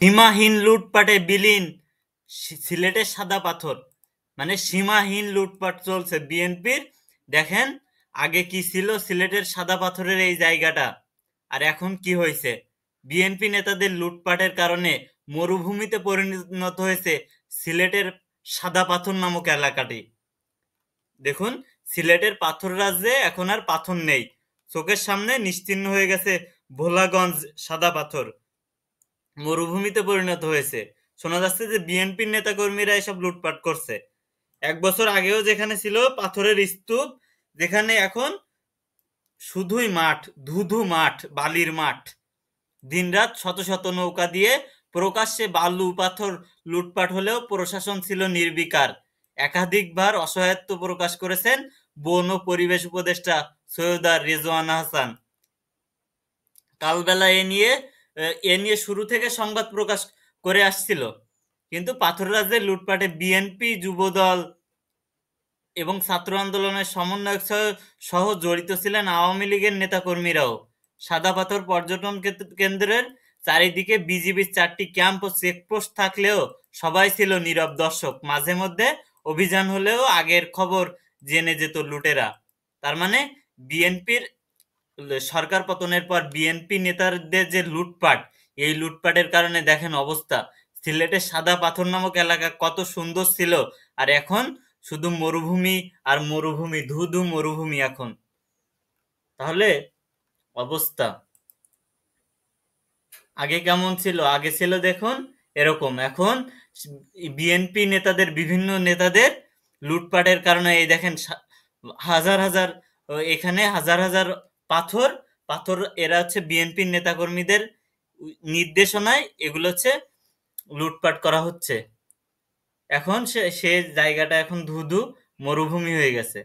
সীমাহীন লুটপাটে বিলীন সিলেটের সাদা পাথর। মানে সীমাহীন লুটপাট চলছে বিএনপির। দেখেন আগে কি ছিল সিলেটের সাদা পাথরের এই জায়গাটা, আর এখন কি হয়েছে। বিএনপি নেতাদের লুটপাটের কারণে মরুভূমিতে পরিণত হয়েছে সিলেটের সাদা পাথর নামক এলাকাটি। দেখুন, সিলেটের পাথর রাজ্যে এখন আর পাথর নেই, চোখের সামনে নিশ্চিহ্ন হয়ে গেছে ভোলাগঞ্জ সাদা পাথর, মরুভূমিতে পরিণত হয়েছে। শোনা যাচ্ছে যে বিএনপির নেতাকর্মীরা এসব লুটপাট করছে। 1 বছর আগেও যেখানে ছিল পাথরের স্তূপ, যেখানে এখন শুধুই মাঠ, ধুধু মাঠ, বালির মাঠ। দিনরাত শত শত নৌকা দিয়ে প্রকাশ্যে বালু পাথর লুটপাট হলেও প্রশাসন ছিল নির্বিকার। একাধিকবার অসহায়ত্ব প্রকাশ করেছেন বন ও পরিবেশ উপদেষ্টা সৈয়দা রেজওয়ানা হাসান। কালবেলা এ নিয়ে শুরু থেকে সংবাদ প্রকাশ করে আসছিল, কিন্তু পাথর রাজ্যের লুটপাটে বিএনপি, যুবদল এবং ছাত্র আন্দোলনের সমন্বয়ক সহ জড়িত ছিলেন আওয়ামী লীগের নেতাকর্মীরাও। সাদা পাথর পর্যটন কেন্দ্রের চারিদিকে বিজিবির 4টি ক্যাম্প ও চেকপোস্ট থাকলেও সবাই ছিল নীরব দর্শক। মাঝে মধ্যে অভিযান হলেও আগের খবর জেনে যেত লুটেরা। তার মানে বিএনপির সরকার পতনের পর বিএনপি নেতাদের যে লুটপাট, এই লুটপাটের কারণে দেখেন অবস্থা। সিলেটের সাদা পাথর নামক এলাকা কত সুন্দর ছিল, আর এখন শুধু মরুভূমি আর মরুভূমি, ধুধু মরুভূমি এখন। তাহলে অবস্থা আগে কেমন ছিল? আগে ছিল দেখুন এরকম। এখন বিএনপি নেতাদের, বিভিন্ন নেতাদের লুটপাটের কারণে এই দেখেন হাজার হাজার, এখানে হাজার হাজার পাথর পাথর এরা হচ্ছে বিএনপির নেতাকর্মীদের নির্দেশনায় এগুলো হচ্ছে লুটপাট করা হচ্ছে। এখন সে জায়গাটা এখন ধুধু মরুভূমি হয়ে গেছে।